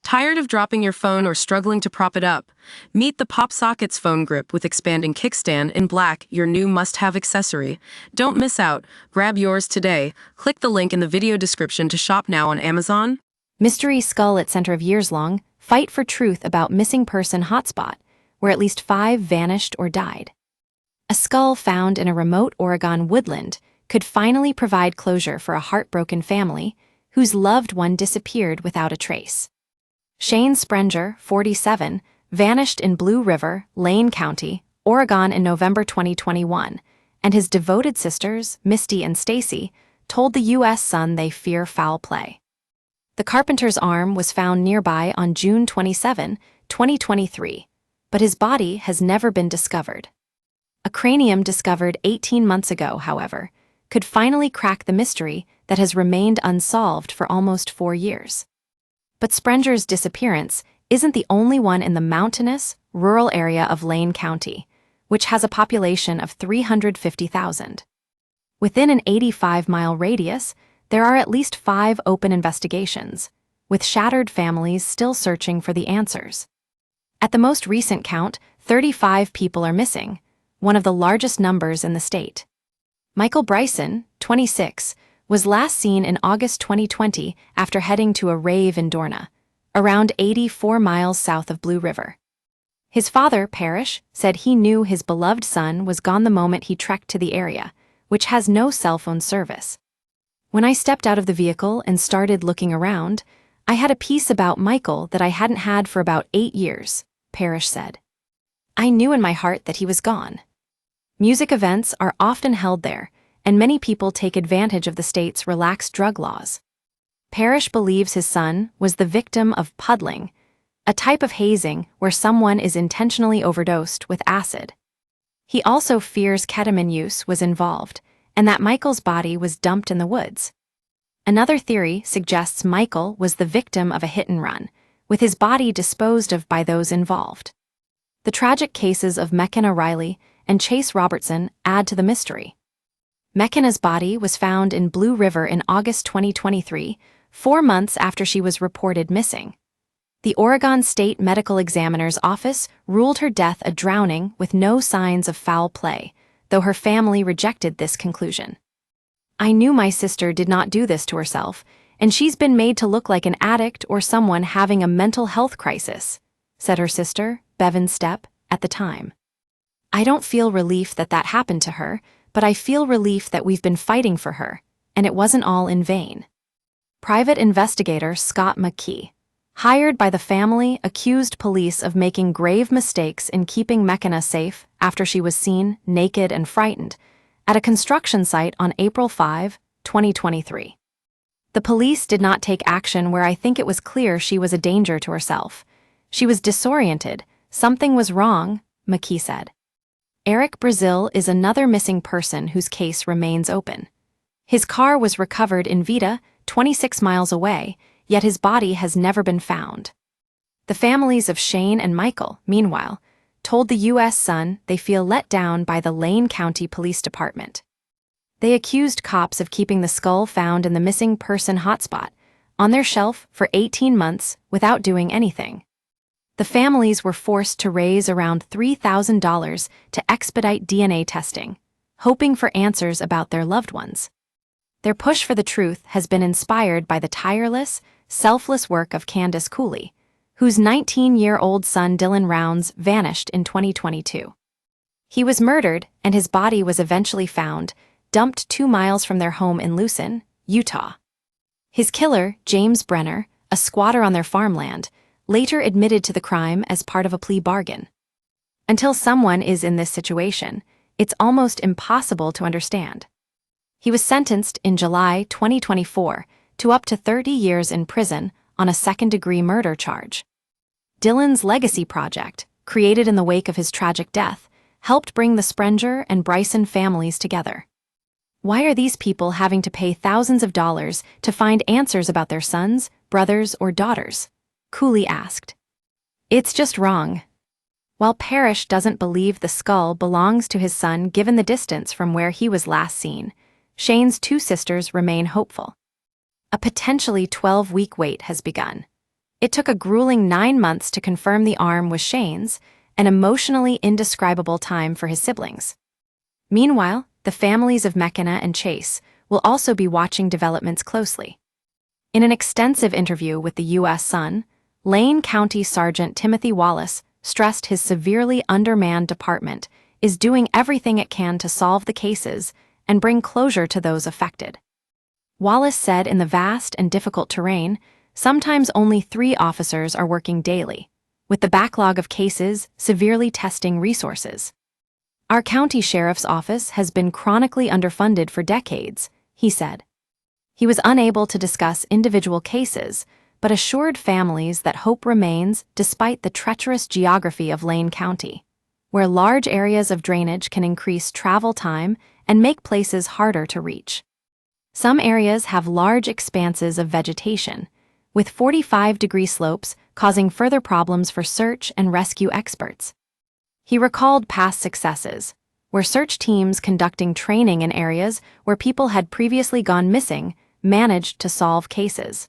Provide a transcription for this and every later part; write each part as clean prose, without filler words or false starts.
Tired of dropping your phone or struggling to prop it up? Meet the PopSockets phone grip with expanding kickstand in black, your new must-have accessory. Don't miss out. Grab yours today. Click the link in the video description to shop now on Amazon. Mystery skull at center of years-long fight for truth about missing person hotspot, where at least 5 vanished or died. A skull found in a remote Oregon woodland could finally provide closure for a heartbroken family whose loved one disappeared without a trace. Shane Sprenger, 47, vanished in Blue River, Lane County, Oregon in November 2021, and his devoted sisters, Misty and Stacy, told the U.S. Sun they fear foul play. The carpenter's arm was found nearby on June 27, 2023, but his body has never been discovered. A cranium discovered 18 months ago, however, could finally crack the mystery that has remained unsolved for almost 4 years. But Sprenger's disappearance isn't the only one in the mountainous, rural area of Lane County, which has a population of 350,000. Within an 85-mile radius, there are at least 5 open investigations, with shattered families still searching for the answers. At the most recent count, 35 people are missing, one of the largest numbers in the state. Michael Bryson, 26, was last seen in August 2020 after heading to a rave in Dorna, around 84 miles south of Blue River. His father, Parrish, said he knew his beloved son was gone the moment he trekked to the area, which has no cell phone service. When I stepped out of the vehicle and started looking around, I had a peace about Michael that I hadn't had for about 8 years, Parrish said. I knew in my heart that he was gone. Music events are often held there, and many people take advantage of the state's relaxed drug laws. Parrish believes his son was the victim of puddling, a type of hazing where someone is intentionally overdosed with acid. He also fears ketamine use was involved, and that Michael's body was dumped in the woods. Another theory suggests Michael was the victim of a hit-and-run, with his body disposed of by those involved. The tragic cases of McKenna Riley and Chase Robertson add to the mystery. McKenna's body was found in Blue River in August 2023, 4 months after she was reported missing. The Oregon State Medical Examiner's Office ruled her death a drowning with no signs of foul play, though her family rejected this conclusion. I knew my sister did not do this to herself, and she's been made to look like an addict or someone having a mental health crisis, said her sister, Bevan Stepp, at the time. I don't feel relief that that happened to her, but I feel relief that we've been fighting for her, and it wasn't all in vain. Private investigator Scott McKee, hired by the family, accused police of making grave mistakes in keeping McKenna safe after she was seen, naked and frightened, at a construction site on April 5, 2023. The police did not take action where I think it was clear she was a danger to herself. She was disoriented. Something was wrong, McKee said. Eric Brazil is another missing person whose case remains open. His car was recovered in Vida, 26 miles away, yet his body has never been found. The families of Shane and Michael, meanwhile, told the U.S. Sun they feel let down by the Lane County Police Department. They accused cops of keeping the skull found in the missing person hotspot on their shelf for 18 months without doing anything. The families were forced to raise around $3,000 to expedite DNA testing, hoping for answers about their loved ones. Their push for the truth has been inspired by the tireless, selfless work of Candace Cooley, whose 19-year-old son Dylan Rounds vanished in 2022. He was murdered, and his body was eventually found, dumped 2 miles from their home in Lucin, Utah. His killer, James Brenner, a squatter on their farmland, later admitted to the crime as part of a plea bargain. Until someone is in this situation, it's almost impossible to understand. He was sentenced in July 2024 to up to 30 years in prison on a second-degree murder charge. Dylan's legacy project, created in the wake of his tragic death, helped bring the Sprenger and Bryson families together. Why are these people having to pay thousands of dollars to find answers about their sons, brothers, or daughters? Cooley asked. It's just wrong. While Parrish doesn't believe the skull belongs to his son given the distance from where he was last seen, Shane's 2 sisters remain hopeful. A potentially 12-week wait has begun. It took a grueling 9 months to confirm the arm was Shane's, an emotionally indescribable time for his siblings. Meanwhile, the families of McKenna and Chase will also be watching developments closely. In an extensive interview with the U.S. Sun, Lane County Sergeant Timothy Wallace stressed his severely undermanned department is doing everything it can to solve the cases and bring closure to those affected. Wallace said in the vast and difficult terrain, sometimes only 3 officers are working daily, with the backlog of cases severely testing resources. Our county sheriff's office has been chronically underfunded for decades, he said. He was unable to discuss individual cases, but assured families that hope remains despite the treacherous geography of Lane County, where large areas of drainage can increase travel time and make places harder to reach. Some areas have large expanses of vegetation, with 45-degree slopes causing further problems for search and rescue experts. He recalled past successes, where search teams conducting training in areas where people had previously gone missing managed to solve cases.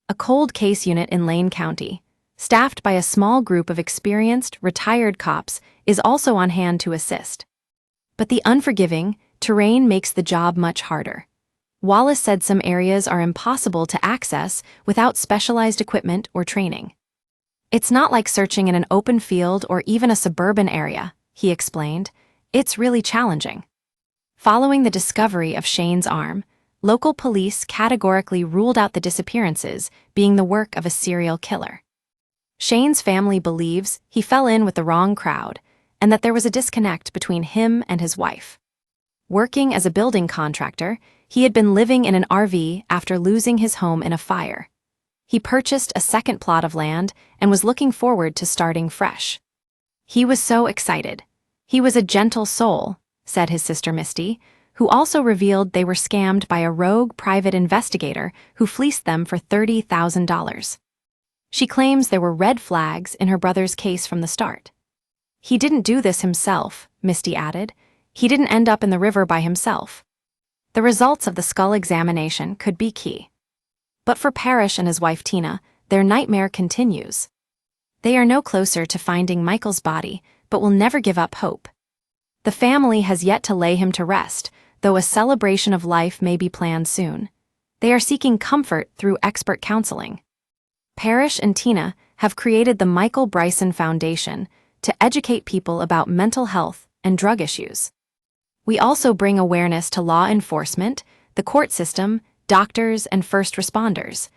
A cold case unit in Lane County, staffed by a small group of experienced, retired cops, is also on hand to assist. But the unforgiving terrain makes the job much harder. Wallace said some areas are impossible to access without specialized equipment or training. It's not like searching in an open field or even a suburban area, he explained. It's really challenging. Following the discovery of Shane's arm, local police categorically ruled out the disappearances being the work of a serial killer. Shane's family believes he fell in with the wrong crowd and that there was a disconnect between him and his wife. Working as a building contractor, he had been living in an RV after losing his home in a fire. He purchased a second plot of land and was looking forward to starting fresh. He was so excited. He was a gentle soul, said his sister Misty, who also revealed they were scammed by a rogue private investigator who fleeced them for $30,000. She claims there were red flags in her brother's case from the start. He didn't do this himself, Misty added. He didn't end up in the river by himself. The results of the skull examination could be key. But for Parrish and his wife Tina, their nightmare continues. They are no closer to finding Michael's body, but will never give up hope. The family has yet to lay him to rest, though a celebration of life may be planned soon. They are seeking comfort through expert counseling. Parrish and Tina have created the Michael Bryson Foundation to educate people about mental health and drug issues. We also bring awareness to law enforcement, the court system, doctors, and first responders.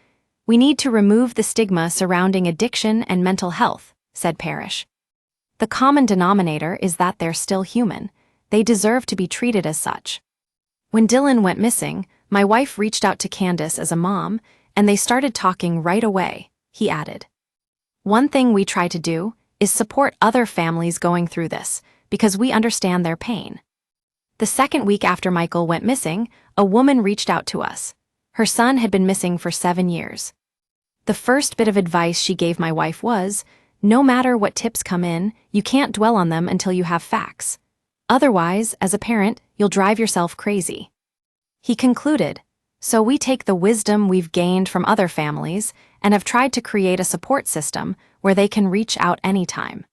We need to remove the stigma surrounding addiction and mental health, said Parrish. The common denominator is that they're still human. They deserve to be treated as such. When Dylan went missing, my wife reached out to Candace as a mom, and they started talking right away, he added. One thing we try to do is support other families going through this, because we understand their pain. The second week after Michael went missing, a woman reached out to us. Her son had been missing for 7 years. The first bit of advice she gave my wife was, no matter what tips come in, you can't dwell on them until you have facts. Otherwise, as a parent, you'll drive yourself crazy. He concluded, so we take the wisdom we've gained from other families and have tried to create a support system where they can reach out anytime.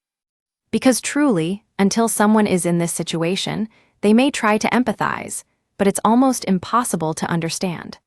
Because truly, until someone is in this situation, they may try to empathize, but it's almost impossible to understand.